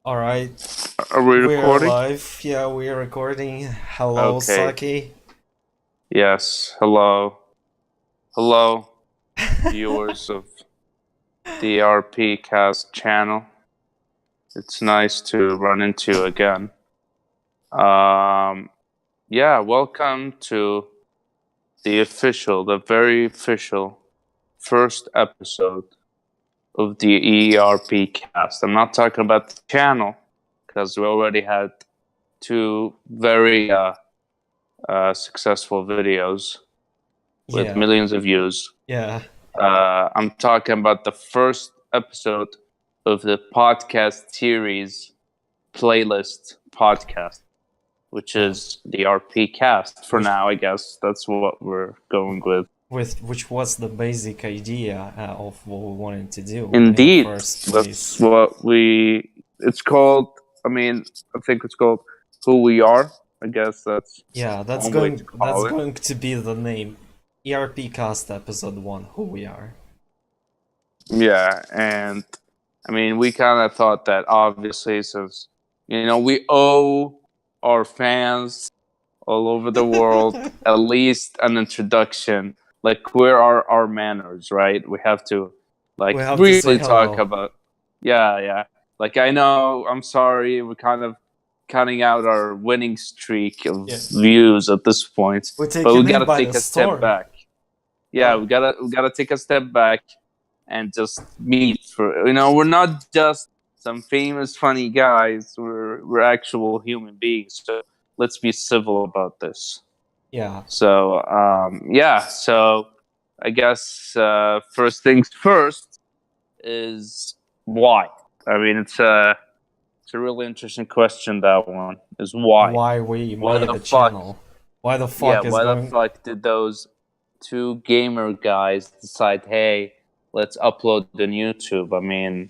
All right, Are we we're recording? live. Yeah, we're recording. Hello, Okay. Saki. Yes. Hello. Hello, viewers of the ERPCast channel. It's nice to run into you again. Um, yeah, welcome to the very official first episode of the ERPcast. I'm not talking about the channel because we already had two very successful videos with Yeah, millions of views. yeah, I'm talking about the first episode of the podcast series playlist podcast, which yeah. is the RP cast for Which now, I guess. That's what we're going with. which was the basic idea of what we wanted to do in the Indeed, first that's place. what it's called. I think it's called Who We Are. I guess that's Yeah, one way to that's call it. going to be the name. ERP Cast Episode 1, Who We Are. Yeah, and I mean, we kind of thought that obviously, since we owe our fans all over the world at least an introduction. Like, where are our manners, right? We have to We like have to say really talk hello. about. Yeah, yeah. Like, I know, I'm sorry, we're kind of cutting out our winning streak of Yeah, views at this point, we're but we taken in gotta by the take a step storm. back. Yeah, Uh, we gotta take a step back and just meet for we're not just some famous funny guys. We're actual human beings. So let's be civil about this. yeah, So yeah, so I guess first things first is why. I mean, it's a really interesting question. That one is why. why we Why made the the fuck? channel. Why the Yeah, fuck is why the going. fuck did those two gamer guys decide? Hey, let's upload on YouTube. I mean,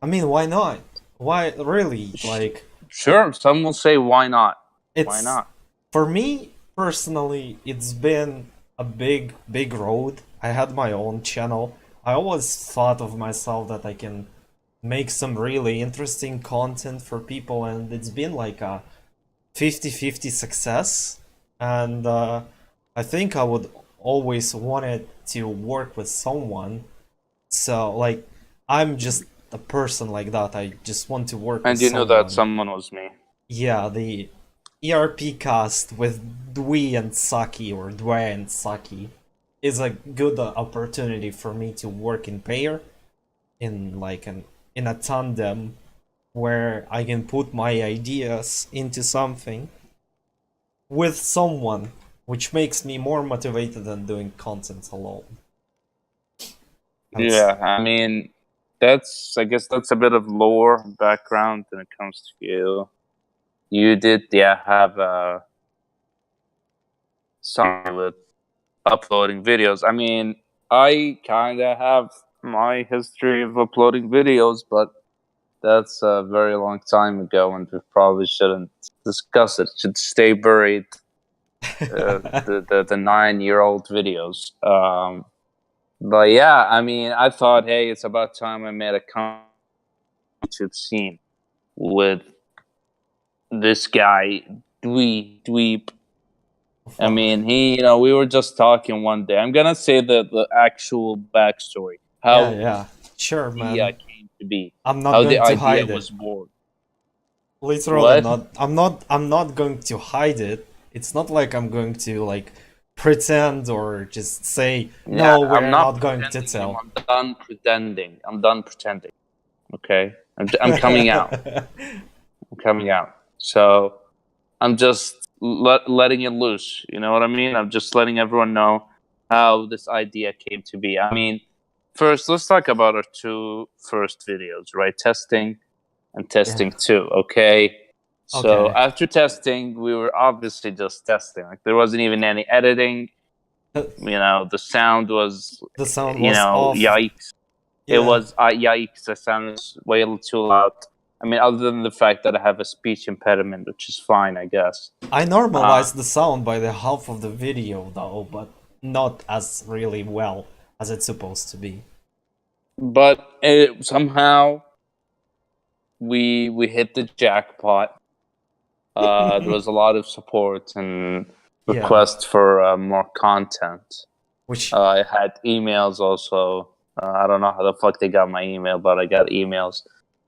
I mean, why not? Why really? sh- Like, sure. Some will say, why not? Why it's not? for me personally, it's been a big road. I had my own channel. I always thought of myself that I can make some really interesting content for people, and it's been like a 50-50 success. And I think I would always wanted to work with someone. So, like, I'm just a person like that. I just want to work with And you knew that someone. someone was me. Yeah, the ERP cast with Dwea and Saki, or Dwea and Saki, is a good opportunity for me to work in pair, in like an in a tandem where I can put my ideas into something with someone, which makes me more motivated than doing content alone. That's Yeah, I mean, I guess that's a bit of lore background when it comes to you. You did, yeah, have something with uploading videos. I mean, I kind of have my history of uploading videos, but that's a very long time ago, and we probably shouldn't discuss it. It should stay buried. The 9-year-old videos. But yeah, I mean, I thought, hey, it's about time I made a YouTube scene with this guy, Dweeb. I fuck. mean, we were just talking one day. I'm gonna say the actual backstory, Yeah, how yeah. Sure, the idea man. came to be, I'm not how the going to idea hide it. was born. Literally What? not. I'm not going to hide it. It's not like I'm going to like pretend or just say Yeah, no, I'm we're not not going to pretending tell. anymore. I'm done pretending. I'm done pretending. Okay, I'm coming out. I'm coming out. So I'm just letting it loose. You know what I mean? I'm just letting everyone know how this idea came to be. I mean, first, let's talk about our two first videos, right? Testing and Yeah. testing two, okay? So Okay. after testing, we were obviously just testing. Like, there wasn't even any editing. The sound was, The sound was off. yikes. It Yeah. was, yikes, the sound was way too loud. I mean, other than the fact that I have a speech impediment, which is fine, I guess. I Uh, normalized the sound by the half of the video though, but not as really well as it's supposed to be. but it somehow we hit the jackpot. There was a lot of support and Yeah, requests for more content. which I had emails also. I don't know how the fuck they got my email, but I got emails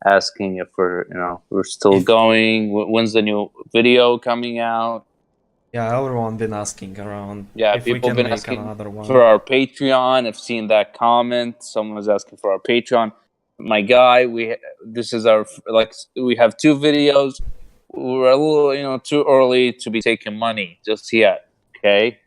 asking if we're still if going. When's the new video coming out? yeah, everyone been asking around Yeah, if we people can been make asking another for one. our Patreon. I've seen that comment. Someone was asking for our Patreon. My guy, this is our we have 2 videos. We're a little too early to be taking money just yet. Okay,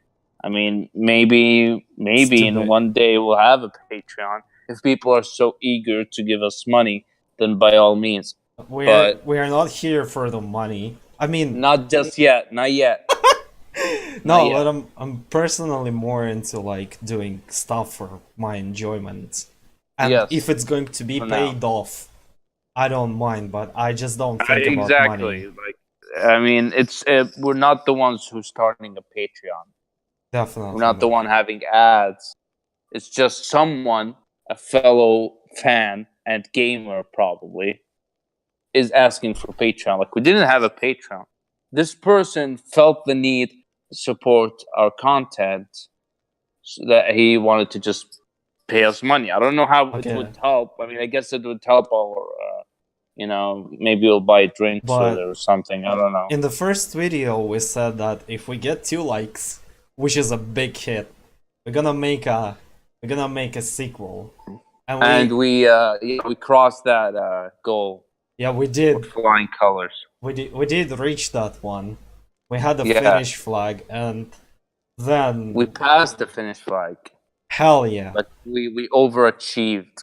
I mean It's maybe too in big. one day we'll have a Patreon. If people are so eager to give us money, then by all means. But We're not here for the money. I mean, not just yet. Not yet. Not no, but yet. I'm personally more into like doing stuff for my enjoyment. And if Yes, it's going to be for now. paid off, I don't mind, but I just don't think about money. Exactly. Like, I mean, we're not the ones who's starting a Patreon. We're Definitely not the not. one having ads. It's just someone, a fellow fan and gamer probably, is asking for Patreon. Like we didn't have a Patreon. This person felt the need to support our content, so that he wanted to just pay us money. I don't know how it Okay. would help. I mean, I guess it would help our, maybe we'll buy drinks with it But or something. I don't know. in the first video, we said that if we get 2 likes, which is a big hit, we're gonna make a sequel. And And we crossed that goal yeah, we with did flying colors. we did reach that one. We had a Yeah, finish flag, and then we passed the finish flag, hell yeah, but we overachieved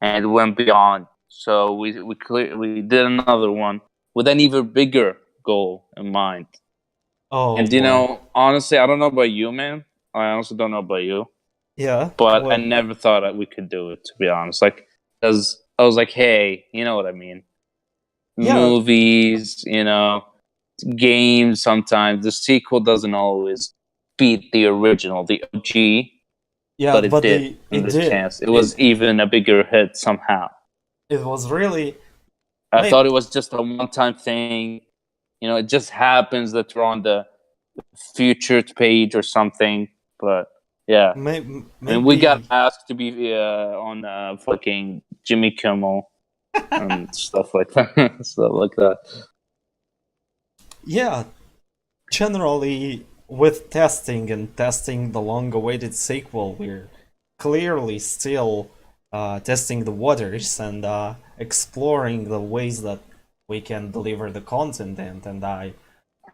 and went beyond. So we did another one with an even bigger goal in mind. oh And boy, honestly, I don't know about you, man. I also don't know about you, yeah, but I what, never thought that we could do it. To be honest, like, because I was like, hey, you know what I mean? yeah, Movies, games. Sometimes the sequel doesn't always beat the original, the OG, yeah, but it but did they in it this did chance. It was even a bigger hit somehow. it was really I thought maybe it was just a one-time thing. It just happens that you're on the featured page or something. But yeah, I mean, we got maybe asked to be on fucking Jimmy Kimmel and stuff like that. Stuff like that. yeah. Generally, with testing the long-awaited sequel, we're clearly still testing the waters and exploring the ways that we can deliver the content and I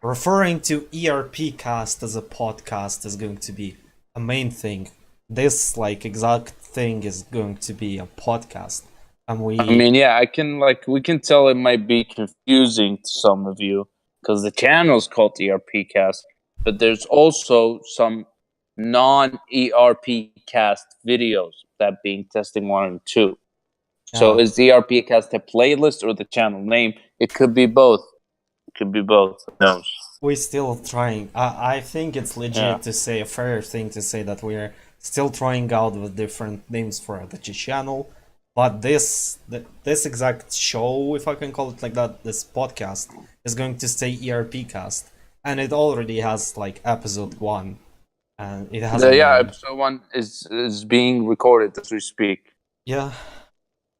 referring to ERPcast as a podcast is going to be a main thing. This like exact thing is going to be a podcast. And I we mean, yeah, we can tell it might be confusing to some of you because the channel is called ERPcast, but there's also some non ERPcast videos, that being testing 1 and 2. So uh, is the ERPcast a playlist or the channel name? It could be both. It could be both. Who knows? we still trying. I think it's Yeah. legit to say a fair thing to say that we're still trying out with different names for the channel. But this exact show, if I can call it like that, this podcast is going to stay ERPcast, and it already has like episode 1, and it has a Yeah, name. episode 1 is being recorded as we speak. Yeah,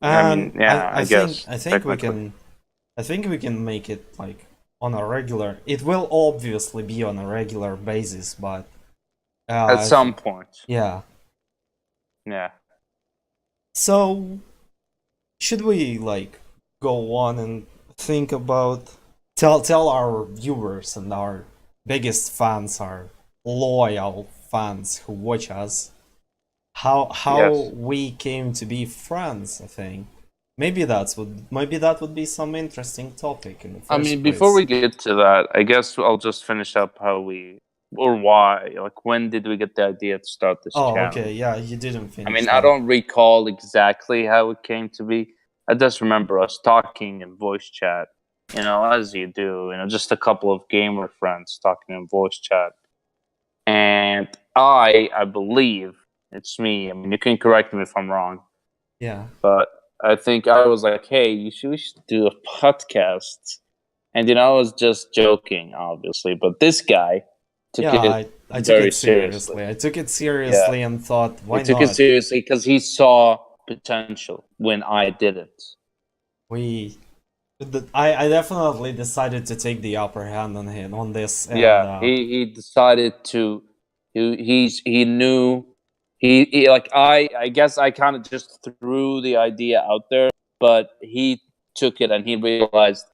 I mean, and yeah, I guess I think technically. I think we can make it like on a regular. It will obviously be on a regular basis, but At uh, some point. yeah. Yeah. So should we like go on and think about tell our viewers and our biggest fans, our loyal fans who watch us, how Yes. we came to be friends? I think maybe that would be some interesting topic in the I mean, first before place. we get to that, I guess I'll just finish up how we, or why, like, when did we get the idea to start this Oh, channel? okay, yeah, you didn't I finish mean, I that. don't recall exactly how it came to be. I just remember us talking in voice chat, as you do, just a couple of gamer friends talking in voice chat. And I believe it's me. I mean, you can correct me if I'm wrong, Yeah, but I think I was like, "Hey, we should do a podcast," and I was just joking, obviously, but this guy took Yeah, it I took very it seriously. seriously. I took it Yeah, seriously and thought, he why took it not? seriously because he saw potential when I didn't. We, I definitely decided to take the upper hand on him on this, and Yeah, he decided to. He knew he like I guess I kind of just threw the idea out there, but he took it and he realized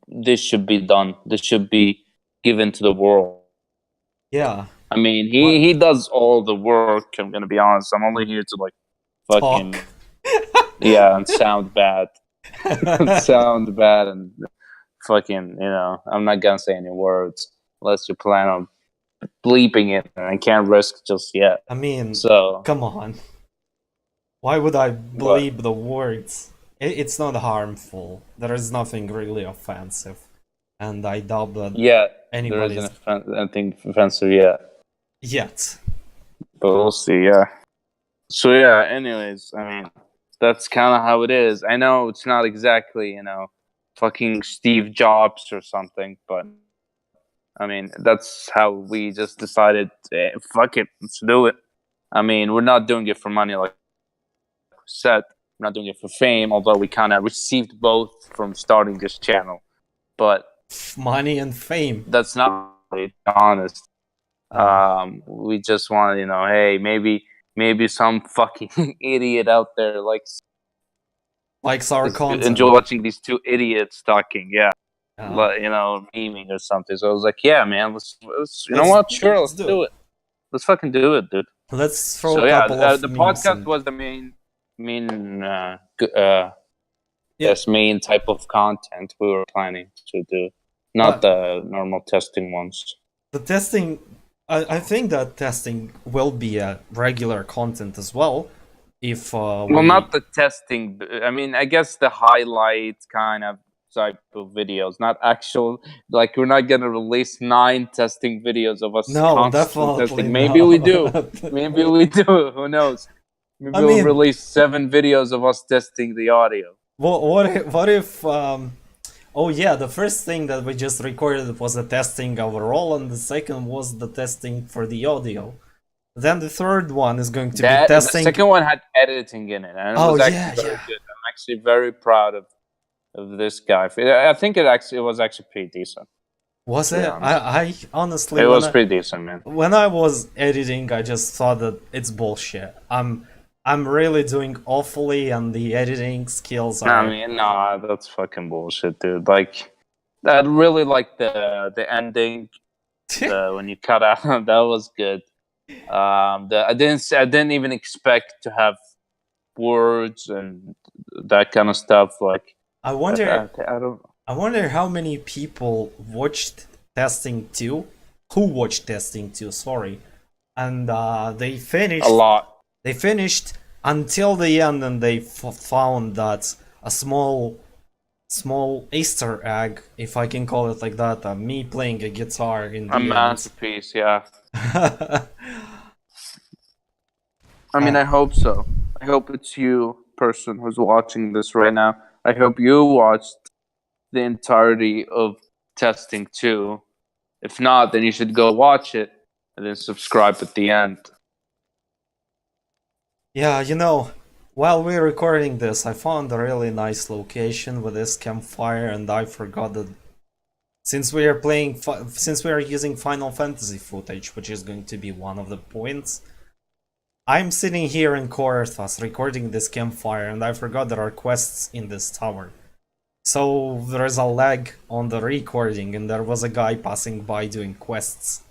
this should be done. This should be given to the world. yeah, I mean, what he does all the work. I'm gonna be honest. I'm only here to like talk? fucking and sound bad, sound bad, and fucking I'm not gonna say any words unless you plan on bleeping it, and I can't risk just yet. I mean, So, come on. Why would I but believe the words? It's not harmful. There is nothing really offensive, and I doubt that yeah, there isn't anybody's anything offensive yet, yet. but we'll see. Yeah. So yeah. Anyways, I mean, that's kind of how it is. I know it's not exactly fucking Steve Jobs or something, but I mean that's how we just decided. Fuck it, let's do it. I mean, we're not doing it for money, like we said. We're not doing it for fame, although we kind of received both from starting this channel. But Money and fame. that's not really honest. We just want hey, maybe some fucking idiot out there likes Our enjoy content. watching these two idiots talking. Yeah, Uh, memeing or something. So I was like, yeah, man, let's you know let's what? Sure, let's let's do do it. it. Let's fucking do it, dude. Let's throw So a yeah, couple of the memes podcast and was the main yeah. main type of content we were planning to do, not But the normal testing ones. the testing, I think that testing will be a regular content as well. If Well, we not the testing. I mean, I guess the highlight kind of type of videos, not actual. Like, we're not gonna release 9 testing videos of us no, constantly definitely testing. Maybe we do. not. Maybe we do. Who knows? Maybe I we'll mean, release 7 videos of us testing the audio. what if oh yeah, the first thing that we just recorded was the testing overall, and the second was the testing for the audio. Then the third one is going to be That the testing. second one had editing in it, and it Oh was actually yeah, very yeah. good. I'm actually very proud of this guy. I think it was actually pretty decent, Was to be it? honest. I honestly It was pretty decent, man. when I was editing, I just thought that it's bullshit. I'm really doing awfully, and the editing skills I are. mean, nah, that's fucking bullshit, dude. Like, I really like the ending, the when you cut out. That was good. I didn't even expect to have words and that kind of stuff. Like, I I, wonder. I don't. I wonder how many people watched testing 2, who watched testing 2, sorry, and they A finished. lot. They finished until the end, and they found that a small Easter egg, if I can call it like that, me playing a guitar in A the end. masterpiece, yeah. I mean, I hope so. I hope it's you, person who's watching this right now. I hope you watched the entirety of testing too. If not, then you should go watch it and then subscribe at the end. Yeah, while we're recording this, I found a really nice location with this campfire, and I forgot that since we are since we are using Final Fantasy footage, which is going to be one of the points, I'm sitting here in Coerthas recording this campfire, and I forgot there are quests in this tower. So there's a lag on the recording, and there was a guy passing by doing quests.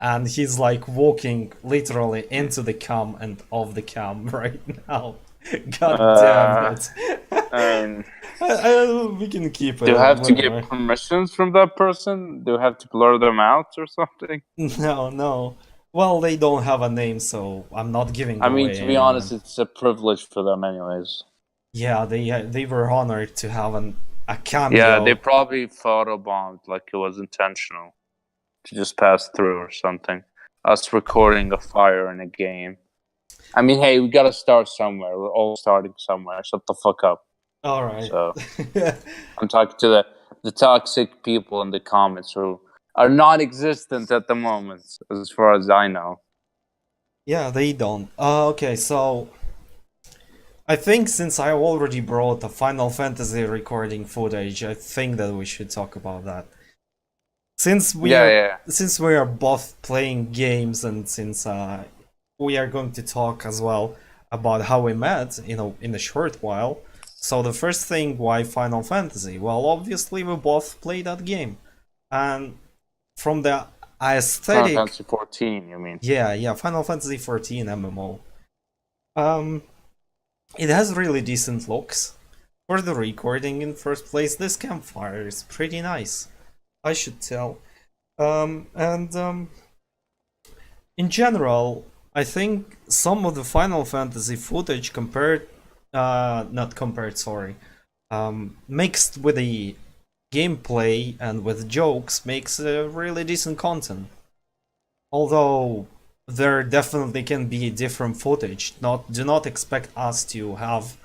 And he's like walking literally into the cam and off the cam right now. God damn it. We can keep it. Do you have to whatever. get permissions from that person? Do you have to blur them out or something? No. Well, they don't have a name, so I'm not giving I mean, away to be anyone. honest, it's a privilege for them anyways. Yeah, they were honored to have a cameo. Yeah, they probably photobombed like it was intentional to just pass through or something. Us recording a fire in a game. I mean, hey, we gotta start somewhere. We're all starting somewhere. Shut the fuck up. All right. So I'm talking to the toxic people in the comments who are non-existent at the moment, as far as I know. Yeah, they don't. Okay, so I think since I already brought the Final Fantasy recording footage, I think that we should talk about that. Since we Yeah, are yeah. since we are both playing games, and since we are going to talk as well about how we met, in a short while. So the first thing, why Final Fantasy? Well, obviously we both played that game, and from the Final aesthetic, Fantasy 14, you mean? yeah, Final Fantasy 14 MMO. Um, it has really decent looks. For the recording in first place, this campfire is pretty nice, I should tell. And in general, I think some of the Final Fantasy footage not compared, sorry, mixed with the gameplay and with jokes makes really decent content. Although there definitely can be different footage. Do not expect us to have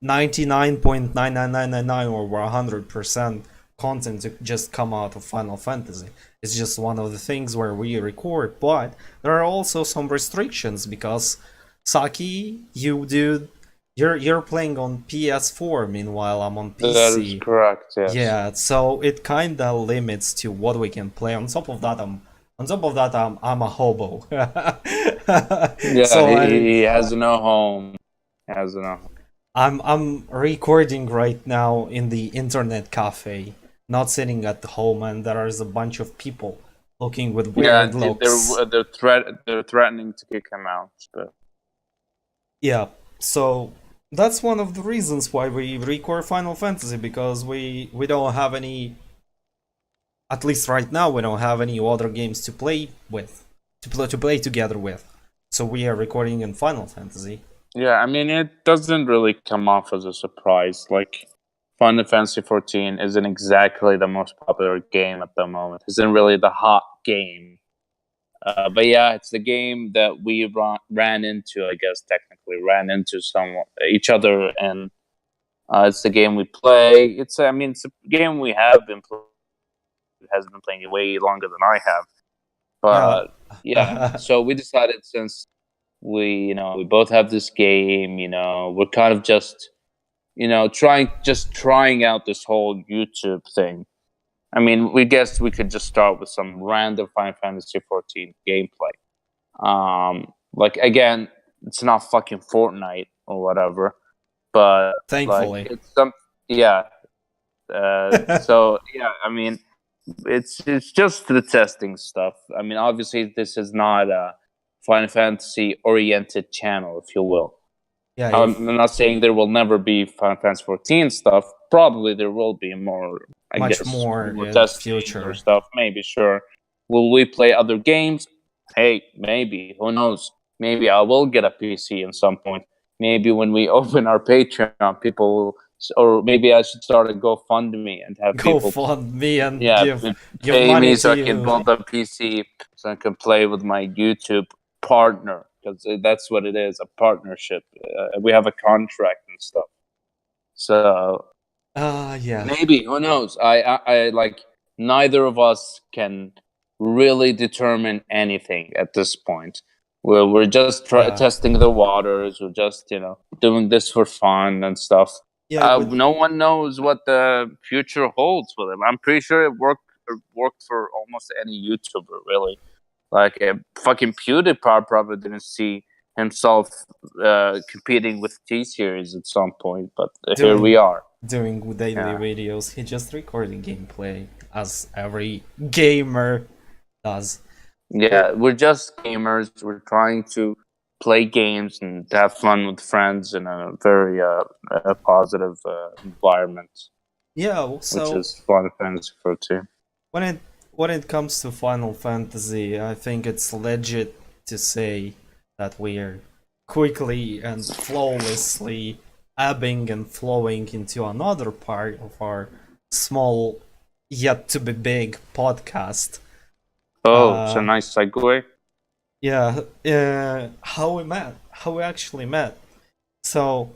99.99999 or 100% content to just come out of Final Fantasy. It's just one of the things where we record, but there are also some restrictions because Saki, you're playing on PS4, meanwhile I'm on That is PC. correct, yes. Yeah, so it kinda limits to what we can play. On top of that, I'm a hobo. Yeah, So he has no home. He has no home. I'm recording right now in the internet cafe, not sitting at home, and there is a bunch of people looking with Yeah, weird looks. they're threatening to kick him out. But Yeah, so that's one of the reasons why we record Final Fantasy, because we don't have any, at least right now, we don't have any other games to play with, to play together with. So we are recording in Final Fantasy. yeah, I mean, it doesn't really come off as a surprise. Like, Final Fantasy 14 isn't exactly the most popular game at the moment. Isn't really the hot game. But yeah, it's the game that we ran into. I guess technically ran into each other, and it's the game we play. I mean, it's a game we have been has been playing it way longer than I have. Yeah. But yeah, so we decided, since we both have this game, we're kind of just trying out this whole YouTube thing. I mean, we guessed we could just start with some random Final Fantasy 14 gameplay. Like, again, it's not fucking Fortnite or whatever, but like Thankfully. it's some yeah. So yeah, I mean, it's just the testing stuff. I mean, obviously, this is not a Final Fantasy oriented channel, if you will. Yeah, if I'm not saying there will never be Final Fantasy 14 stuff. Probably there will be more, I much guess, more more in testing or future. stuff. Maybe, sure. Will we play other games? Hey, maybe. Who knows? Maybe I will get a PC at some point. Maybe when we open our Patreon, people will, or maybe I should start a GoFundMe and have Go people, fund me and yeah, give pay money me to so I can you. build a PC so I can play with my YouTube partner, because that's what it is, a partnership. We have a contract and stuff. So Yeah. maybe, who knows? I like, neither of us can really determine anything at this point. We're just Yeah. testing the waters. We're just doing this for fun and stuff. Yeah, with No one knows what the future holds for them. I'm pretty sure it worked for almost any YouTuber, really. Like, fucking PewDiePie probably didn't see himself competing with T Series at some point, but here we doing are. doing daily Yeah. videos, he just recording gameplay as every gamer does. Yeah, we're just gamers. We're trying to play games and have fun with friends in a very positive environment, Yeah, which so is Final Fantasy 14. when it comes to Final Fantasy, I think it's legit to say that we're quickly and flawlessly ebbing and flowing into another part of our small yet to be big podcast. Oh, it's a Uh nice segue. yeah, how we met. how we actually met. So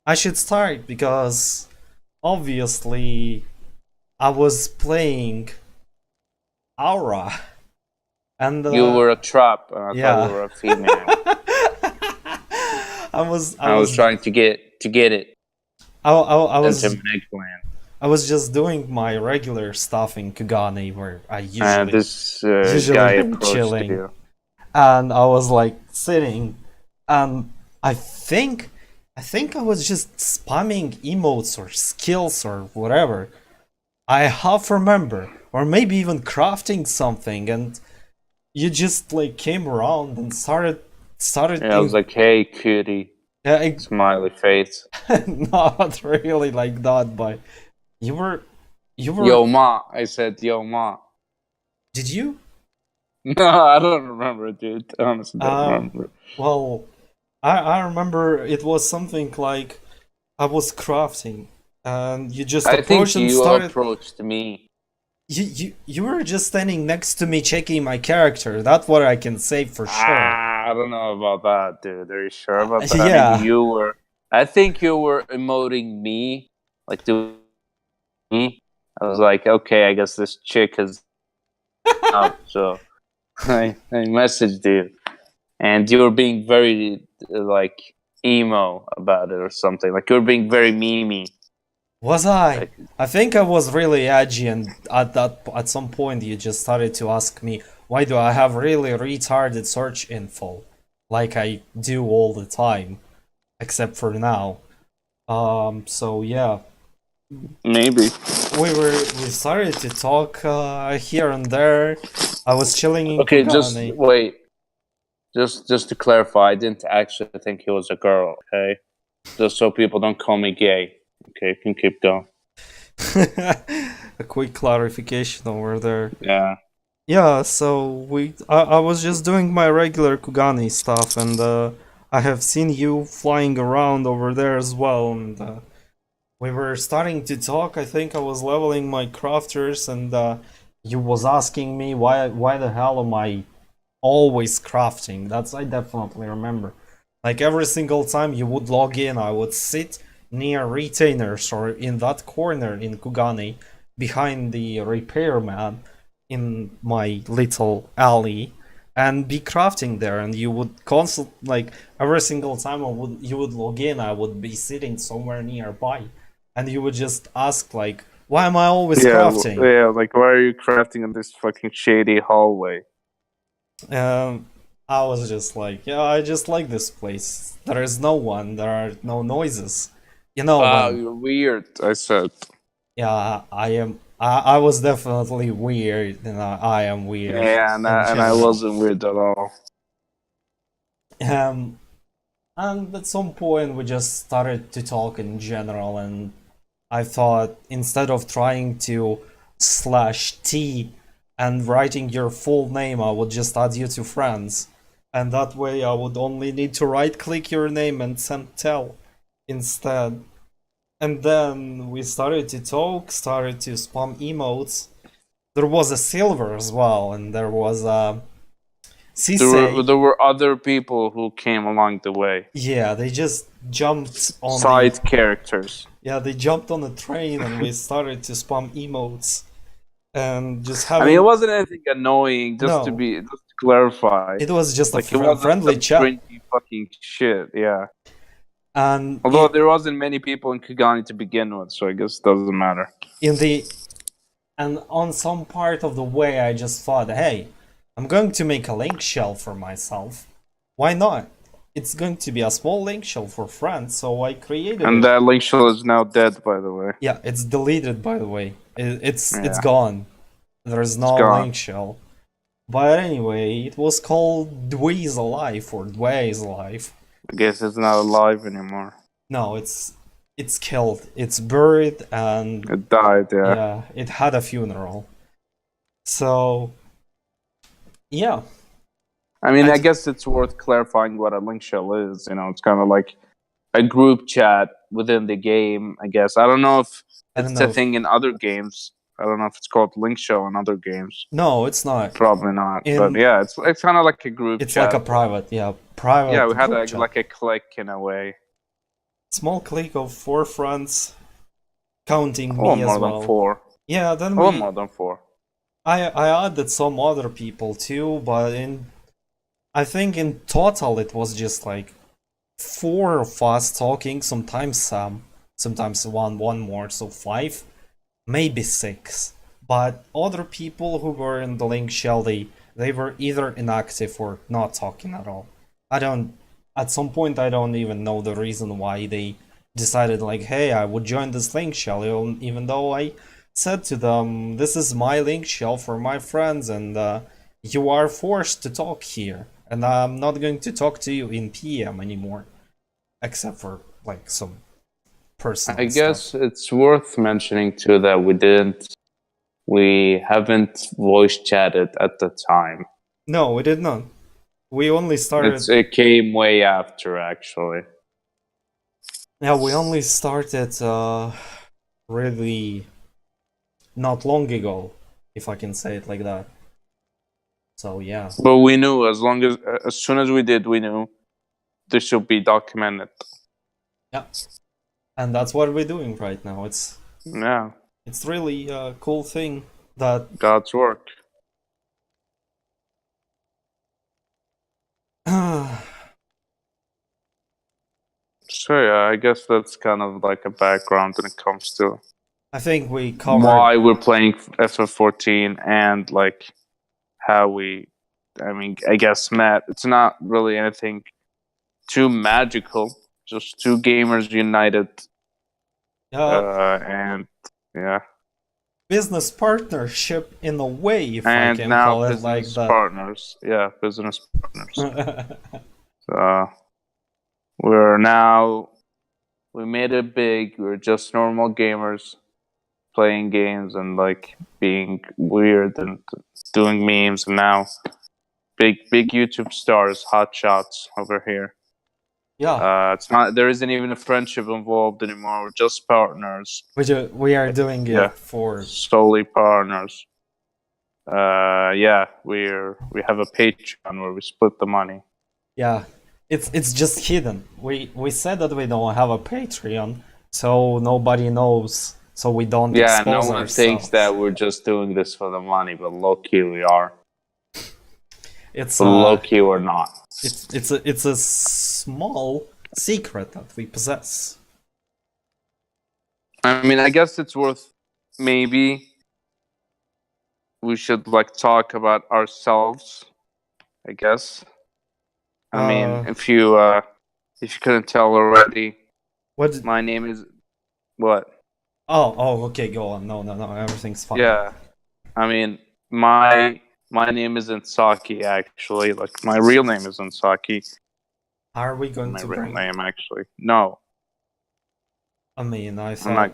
I should start because obviously I was playing Aura, and You were a trap, and I thought you yeah, were a female. I I was was trying to get it I into was an eggplant. I was just doing my regular stuff in Kugane where I And usually this usually guy be approached chilling, you. and I was like sitting, and I think I think I was just spamming emotes or skills or whatever. I half remember, or maybe even crafting something, and you just like came around and started Yeah, I was in, like, "Hey, cutie," yeah, smiley face. not really like that, but you were you were Yo, ma. I said, "Yo, ma." did you? No, I don't remember, dude. I honestly don't Um, remember. well, I remember it was something like I was crafting, and you just I approached think and you started. approached me. You were just standing next to me checking my character. That's what I can say for sure. I don't know about that, dude. Are you sure about that? Maybe Yeah. you were. I think you were emoting me, like doing me. I was like, okay, I guess this chick is out. So I messaged you, and you were being very like emo about it or something. Like you were being very memey. Was I? Like, I think I was really edgy, and at some point you just started to ask me why do I have really retarded search info, like I do all the time, except for now. So yeah, maybe. we started to talk here and there. I was chilling in Okay, just Kugane. wait. Just to clarify, I didn't actually think he was a girl. Okay, just so people don't call me gay. Okay, you can keep going. A quick clarification over there. Yeah. Yeah, so I was just doing my regular Kugani stuff, and I have seen you flying around over there as well, and we were starting to talk. I think I was leveling my crafters, and you was asking me why the hell am I always crafting? That's I definitely remember. Like every single time you would log in, I would sit near retainers or in that corner in Kugani behind the repairman in my little alley and be crafting there, and you would constant like every single time you would log in, I would be sitting somewhere nearby, and you would just ask like, why am I always Yeah, crafting? yeah. Like, why are you crafting in this fucking shady hallway? Um, I was just like, yeah, I just like this place. There is no one, there are no noises. You know, Ah, when, you're weird. I said. yeah, I was definitely weird, and I am weird Yeah, in and I general. wasn't weird at all. Um, and at some point we just started to talk in general, and I thought instead of trying to slash T and writing your full name, I would just add you to friends. And that way I would only need to right click your name and send tell instead. And then we started to talk, started to spam emotes. There was a silver as well, and there was a Sisei. There were other people who came along the way. Yeah, they just jumped on the Side characters. yeah, they jumped on the train and we started to spam emotes and just I mean, it having wasn't anything annoying. no, Just to clarify, it was just a like it wasn't friendly some chat. cringy fucking shit. Yeah. And Although there wasn't many people in Kigani to begin with, so I guess it doesn't matter. in the and on some part of the way I just thought, hey, I'm going to make a link shell for myself. Why not? It's going to be a small link shell for friends, so I created And it. that link shell is now dead, by the way. Yeah, it's deleted by the way. It's Yeah, gone. There's it's no gone. link shell. But anyway, it was called Dwea's Alive or Dwea's Alive. I guess it's not alive anymore. No, it's killed. It's buried, and It died, yeah. yeah, it had a funeral. So yeah, I mean, I I guess it's worth clarifying what a link shell is. You know, it's kind of like a group chat within the game, I guess. I don't know if I don't it's a know if thing in other games. I don't know if it's called link shell in other games. No, it's not. Probably not. In- But yeah, it's kind of like a group It's chat. like a private, private. Yeah, we had group chat. like a click in a way. Small clique of 4 friends, counting Oh, me more as than well. 4. Yeah, then Oh, we. more than 4. I added some other people too, but I think in total it was just like 4 of us talking. Sometimes sometimes one more, so 5, maybe 6. But other people who were in the link shell, they were either inactive or not talking at all. I don't. At some point, I don't even know the reason why they decided like, hey, I would join this link shell, even though I said to them, this is my link shell for my friends, and you are forced to talk here, and I'm not going to talk to you in PM anymore, except for like some personal I guess stuff. it's worth mentioning too that we haven't voice chatted at the time. No, we did not. We only started. It came way after, actually. Yeah, we only started really not long ago, if I can say it like that. So yeah. But we knew as soon as we did, we knew this should be documented. Yeah. And that's what we're doing right now. It's really a cool thing that God's work. So yeah, I guess that's kind of like a background when it comes to I think we covered why we're playing FF14 and like how I guess met. It's not really anything too magical, just 2 gamers united, and yeah, business partnership in a way, if and I can now call it business like that. partners. Yeah, business partners. We made it big. We're just normal gamers playing games and like being weird and doing memes, and now big YouTube stars, hot shots over here. Yeah. It's not. There isn't even a friendship involved anymore. We're just partners. We are doing it for solely partners. Yeah, we have a Patreon where we split the money. Yeah. It's just hidden. We said that we don't have a Patreon, so nobody knows, so we don't expose no one ourselves. thinks that we're just doing this for the money, but low key we are. It's low key we're not. It's a small secret that we possess. I mean, I guess it's worth, maybe we should like talk about ourselves, I guess. I mean, if you couldn't tell already, what my name is what? Oh, okay, go on. No, everything's fine. Yeah, I mean, my name isn't Saki, actually. Like, my real name isn't Saki. Are we going to bring my real name, actually? No. I mean, I thought.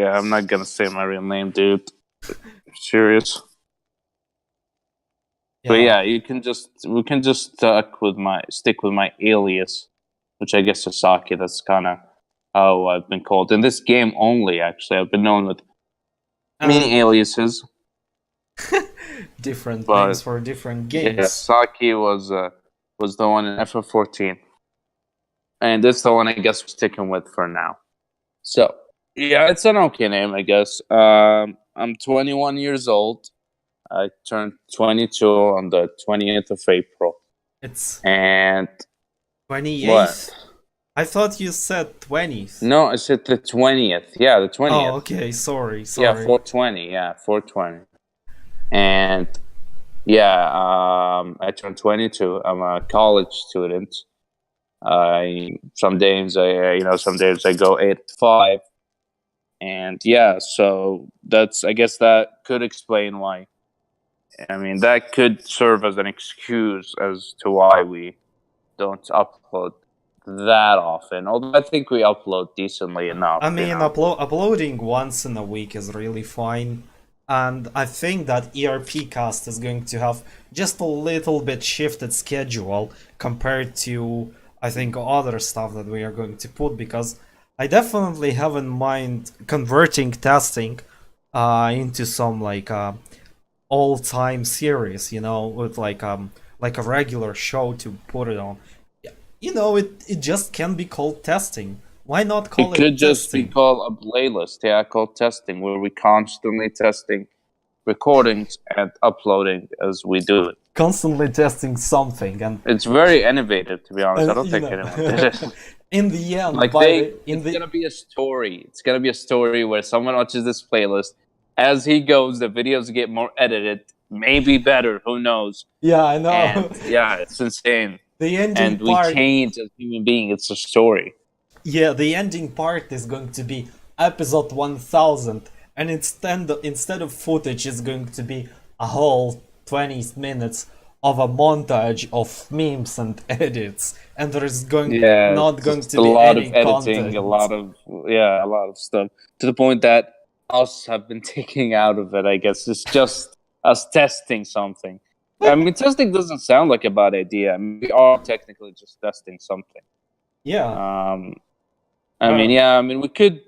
I'm not gonna say my real name, dude. Serious. Yeah. But yeah, we can just stick with my alias, which I guess is Saki. That's kind of how I've been called in this game only. Actually, I've been known with many aliases. Different names for different games. Yeah, Saki was the one in FF14, and this is the one I guess we're sticking with for now. So yeah, it's an okay name, I guess. I'm 21 years old. I turned 22 on the 20th of April. And 28th? What? I thought you said 20th. No, I said the 20th. Yeah, the 20th. Oh, okay. Sorry. Yeah, 420. Yeah, 420. And yeah, I turned 22. I'm a college student. Some days I go 8 to 5. And yeah, so I guess that could explain why. I mean, that could serve as an excuse as to why we don't upload that often. Although I think we upload decently enough. I mean, uploading once in a week is really fine. And I think that ERPCast is going to have just a little bit shifted schedule compared to, I think, other stuff that we are going to put, because I definitely have in mind converting testing into some like all-time series, with like a regular show to put it on. It just can be called testing. Why not It call could it just be testing? called a playlist, yeah, called testing, where we constantly testing recordings and uploading as we do it. Constantly testing something, It's very innovative, to be honest. I and don't think anyone did it. in the end, Like by the in it's the gonna be a story. It's gonna be a story where someone watches this playlist. As he goes, the videos get more edited, maybe better. Who knows? yeah, I And know. yeah, it's insane. The ending And we part, change as human beings. It's a story. yeah, the ending part is going to be episode 1000, and instead of footage, it's going to be a whole 20 minutes of a montage of memes and edits, and there is Yeah, not going just to a be lot of any editing, content. a lot of stuff to the point that us have been taking out of it. I guess it's just us testing something. I mean, testing doesn't sound like a bad idea. I mean, we are technically just testing something. Yeah. Um, Uh, I mean, we could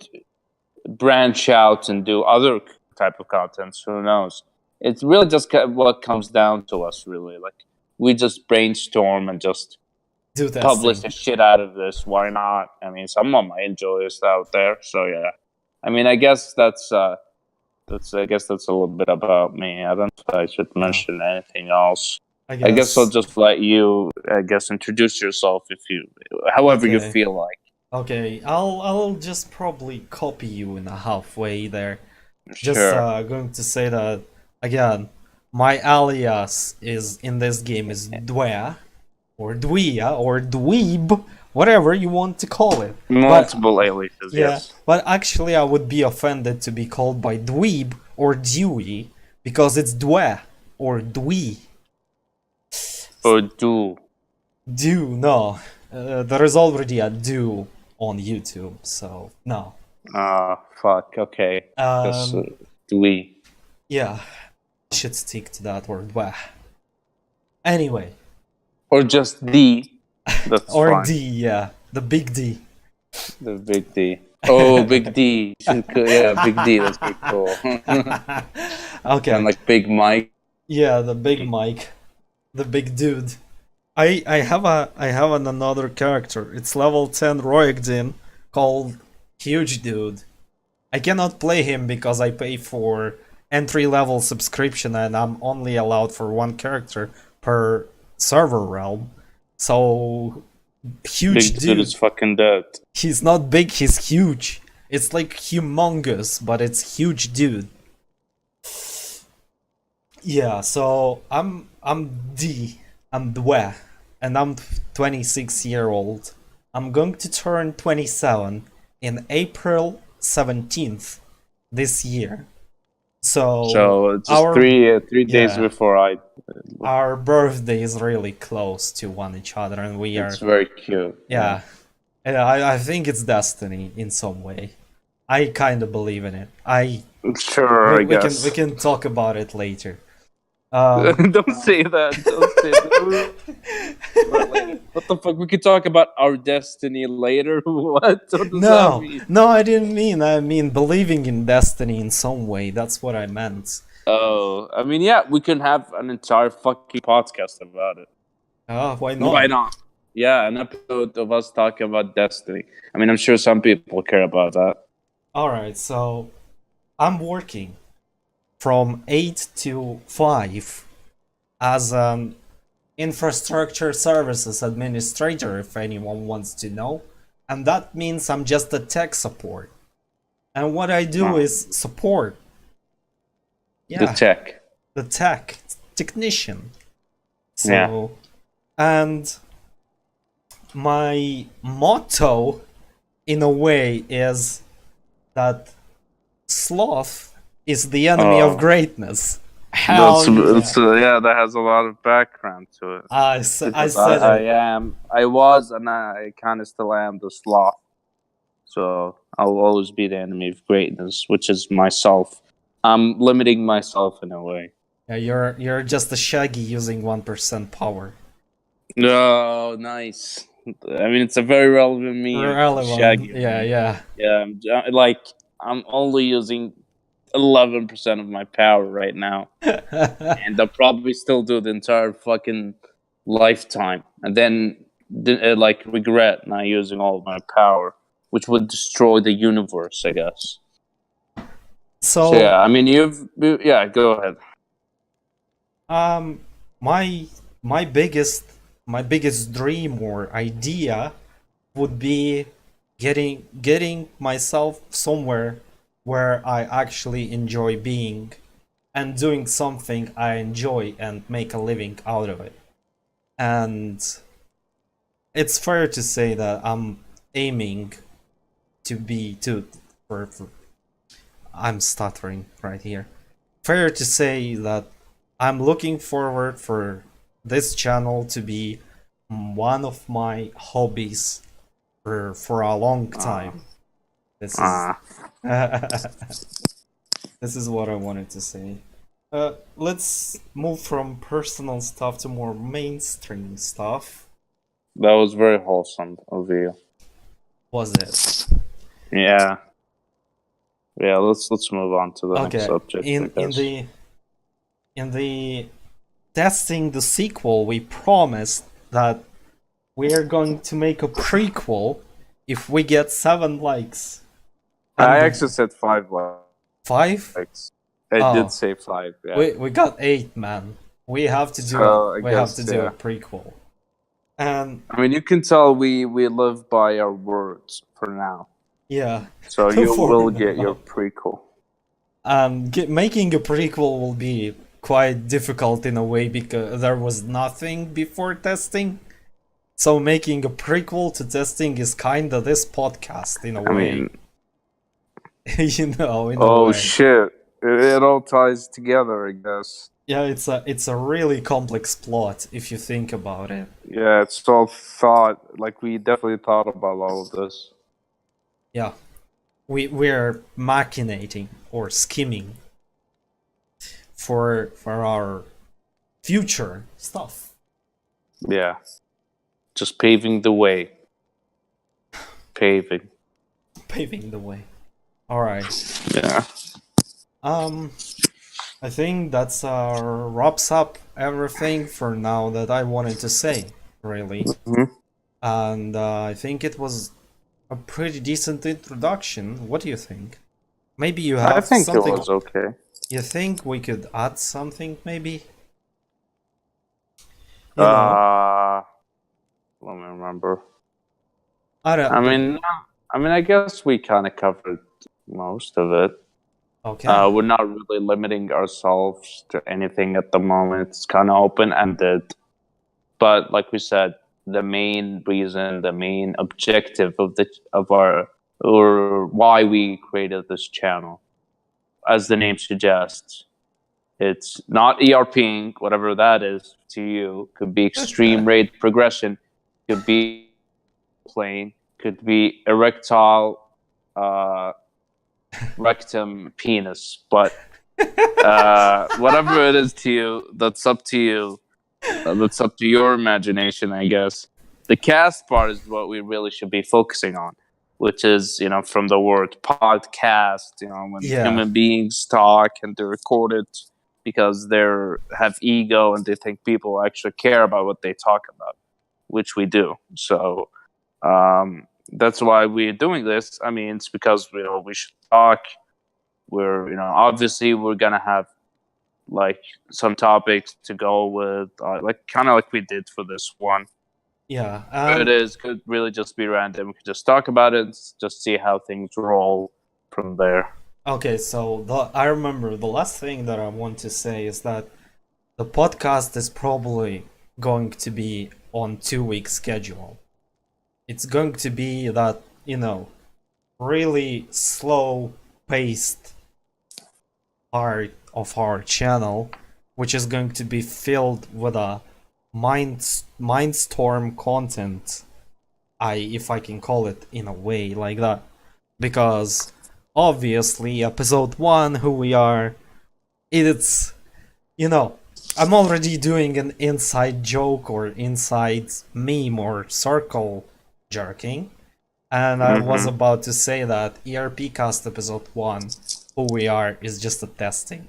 branch out and do other type of contents. Who knows? It's really just what comes down to us. Really, like we just brainstorm and just do publish testing. the shit out of this. Why not? I mean, someone might enjoy this out there. So yeah. I mean, I guess that's a little bit about me. I don't know if I should Yeah, mention anything else. I I guess I'll guess. just let you, introduce yourself however you Okay. feel like. Okay, I'll just probably copy you in a halfway there. Just Sure. going to say that again. My alias is in this game is Dwea or Dwea or Dweeb, whatever you want to call it. But Multiple aliases, yeah, yes. but actually I would be offended to be called by Dweeb or Dewey because it's Dwea or Dwee. Or do. Do no. There is already a do on YouTube, so no. Ah, fuck. Okay. Guess Um, do we? yeah, should stick to that word. Wah. Anyway, Or just D. That's or fine. D, yeah, the big D. The big D. Oh, big D. Yeah, big D. That's pretty cool. Okay, And like Big Mike. yeah, the big Mike, the big dude. I have another character. It's level 10 Royagdin called Huge Dude. I cannot play him because I pay for entry level subscription and I'm only allowed for one character per server realm. So huge Big dude dude. is fucking dead. He's not big, he's huge. It's like humongous, but it's huge dude. Yeah, so I'm Dwe, and I'm 26-year-old. I'm going to turn 27 in April 17th this year. So So just three days yeah, before our birthday is really close to one each other, and we it's are very cute. Yeah. yeah. And I think it's destiny in some way. I kind of believe in it. I Sure, I we guess. can talk about it later. Um, Don't say that. Don't say that. Later. What the fuck? We could talk about our destiny later. What? What does that no, mean? no, I didn't mean. I mean believing in destiny in some way. That's what I meant. Oh, I mean, yeah, we can have an entire fucking podcast about it. Why Why not? not? Yeah, an episode of us talking about destiny. I mean, I'm sure some people care about that. All right, so I'm working from 8 to 5 as an infrastructure services administrator, if anyone wants to know. And that means I'm just a tech support. And what I do Wow. is support. The Yeah, tech. the technician. Yeah. So, and my motto, in a way, is that sloth is the enemy of Oh, greatness. Hell yeah. yeah. That has a lot of background to it. I Because said it. I was, and I kind of still am the sloth. So I'll always be the enemy of greatness, which is myself. I'm limiting myself in a way. Yeah, you're just a shaggy using 1% power. No, nice. I mean, it's a very relevant meme. Relevant. Shaggy Yeah, meme. yeah. Yeah, like I'm only using 11% of my power right now, and I'll probably still do the entire fucking lifetime, and then like regret not using all of my power, which would destroy the universe, I guess. So So, yeah, I mean, yeah. Go ahead. um, my my biggest my biggest dream or idea would be getting myself somewhere where I actually enjoy being and doing something I enjoy and make a living out of it. And it's fair to say that I'm aiming to be to for I'm stuttering right here. Fair to say that I'm looking forward for this channel to be one of my hobbies for a long time. This is Ah, this is what I wanted to say. Let's move from personal stuff to more mainstream stuff. that was very wholesome of you. Was it? Yeah, yeah. Let's move on to the next Okay. subject, I In guess. the testing the sequel, we promised that we are going to make a prequel if we get 7 likes. I And actually said 5? likes. I did Oh, say 5. Yeah. we got 8, man. We have to do So I we have to guess, do a yeah. prequel. And I mean, you can tell we live by our words for now. yeah, So you for will get your now. prequel. Making a prequel will be quite difficult in a way because there was nothing before testing. So making a prequel to testing is kinda this podcast in a I way. mean, You know, in a oh way. shit! It all ties together, I guess. Yeah, it's a really complex plot if you think about it. Yeah, it's all thought. Like we definitely thought about all of this. Yeah. We're machinating or scheming for our future stuff. Yeah, just paving the way. Paving. Paving the way. Alright. Yeah. I think that's wraps up everything for now that I wanted to say, really. Mhm. And I think it was a pretty decent introduction. What do you think? Maybe you I have think it something. was okay. You think we could add something, maybe? You know, Let me remember. I I don't. mean, I guess we kind of covered most of it. Okay. We're not really limiting ourselves to anything at the moment. It's kind of open ended. But like we said, the main reason, the main objective of our or why we created this channel, as the name suggests, it's not ERPing, whatever that is to you. Could be extreme rate progression, could be plane, could be erectile rectum penis, but whatever it is to you, that's up to you. That's up to your imagination, I guess. The cast part is what we really should be focusing on, which is, from the word podcast, when Yeah. human beings talk and they record it because they have ego and they think people actually care about what they talk about, which we do. So that's why we're doing this. I mean, it's because we should talk. We're obviously we're gonna have like some topics to go with, like kind of like we did for this one. Yeah. Could really just be random. We could just talk about it, just see how things roll from there. Okay. So I remember the last thing that I want to say is that the podcast is probably going to be on 2 week schedule. It's going to be that really slow paced part of our channel, which is going to be filled with a mindstorm content, if I can call it in a way like that, because obviously episode 1, who we are, it's I'm already doing an inside joke or inside meme or circle jerking, and I was about to say that ERPcast episode 1 who we are is just a testing.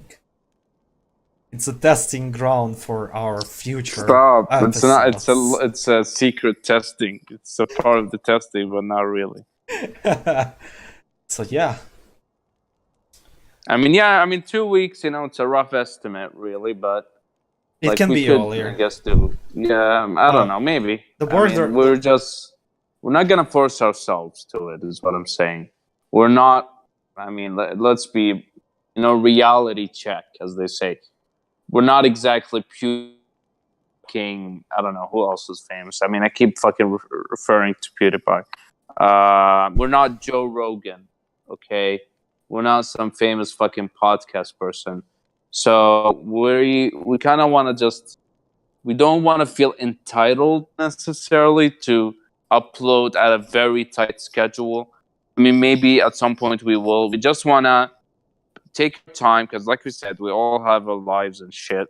It's a testing ground for our future Stop! It's not. episodes. It's a secret testing. It's a part of the testing, but not really. So yeah. I mean, yeah. I mean, 2 weeks. It's a rough estimate, really, but It like can we be could, earlier. I guess, do. Yeah, I don't know. Maybe. The I mean, border. we're not gonna force ourselves to it. Is what I'm saying. We're not. I mean, let's be, reality check, as they say. We're not exactly King. I don't know who else is famous. I mean, I keep fucking referring to PewDiePie. We're not Joe Rogan, okay? We're not some famous fucking podcast person. So we kind of want to we don't want to feel entitled necessarily to upload at a very tight schedule. I mean, maybe at some point we will. We just want to take our time because, like we said, we all have our lives and shit.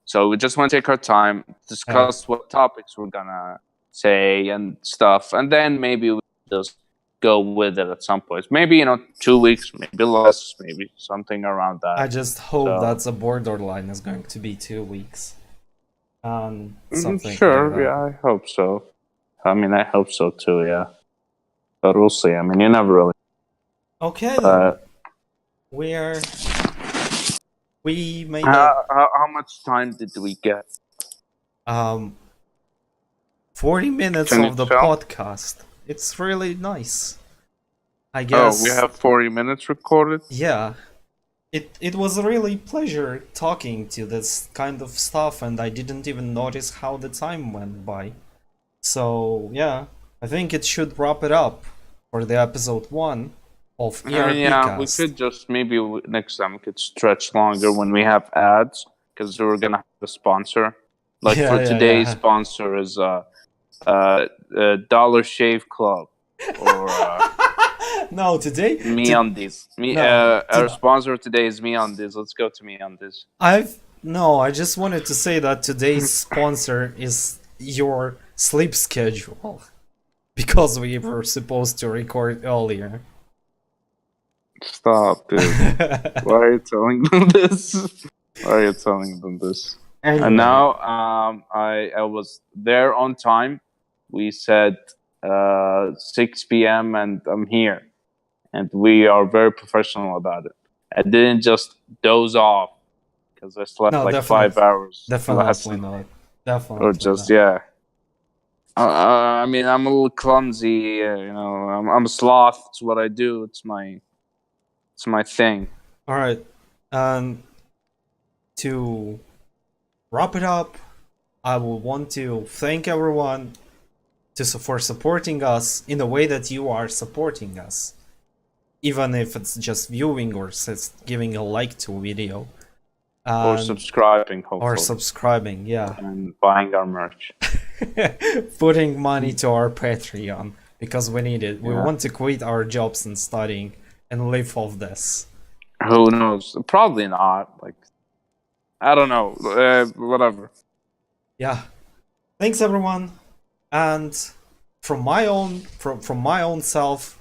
So we just want to take our time, discuss what topics we're gonna say and stuff, and then maybe we just go with it at some point. Maybe 2 weeks, maybe less, maybe something around that. I just hope that the borderline is going to be 2 weeks. Something. Sure, like that. yeah, I hope so. I mean, I hope so too, yeah. But we'll see. I mean, you never really. Okay, then. We made how much time did we get? 40 minutes of the podcast. It's really nice. I guess. Oh, we have 40 minutes recorded? Yeah. It was a really pleasure talking to this kind of stuff, and I didn't even notice how the time went by. So, yeah, I think it should wrap it up for the episode 1 of ERPCast. Yeah, we could just maybe next time we could stretch longer when we have ads, because we're gonna have a sponsor. Like today's sponsor is Dollar Shave Club or no, today MeUndies. Our sponsor today is MeUndies. Let's go to MeUndies. I just wanted to say that today's sponsor is your sleep schedule, because we were supposed to record earlier. Stop, dude. Why are you telling them this? Why are you telling them this? Anyway. And now I was there on time. We said 6 p.m. and I'm here. And we are very professional about it. I didn't just doze off because I slept 5 hours. Definitely not. Definitely. Or just, yeah. I mean, I'm a little clumsy. I'm a sloth. It's what I do. It's my thing. All right. To wrap it up, I will want to thank everyone for supporting us in the way that you are supporting us. Even if it's just viewing or just giving a like to a video. Or subscribing, hopefully. Or subscribing, yeah. And buying our merch. Putting money to our Patreon, because we need it. We want to quit our jobs and studying and live off this. Who knows? Probably not. Like, I don't know. Whatever. Yeah. Thanks, everyone. And from my own self,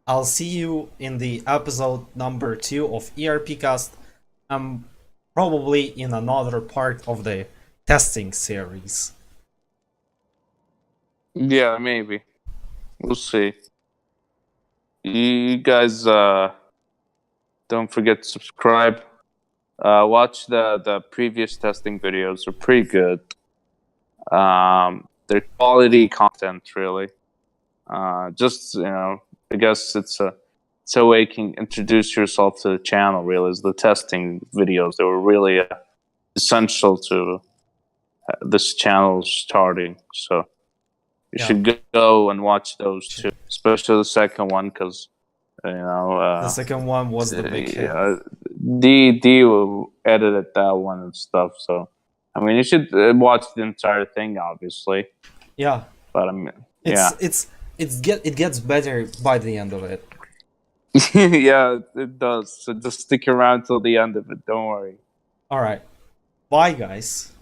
I'll see you in the episode number 2 of ERPcast. Probably in another part of the testing series. Yeah, maybe. We'll see. You guys don't forget to subscribe. Watch the previous testing videos. They're pretty good. They're quality content, really. Just, I guess it's a way you can introduce yourself to the channel, really, is the testing videos. They were really essential to this channel starting. So you should go and watch those too, especially the second one, because, the second one was the big hit. D edited that one and stuff. So, I mean, you should watch the entire thing, obviously. Yeah. But I mean, it gets better by the end of it. Yeah, it does. So just stick around till the end of it. Don't worry. All right. Bye, guys.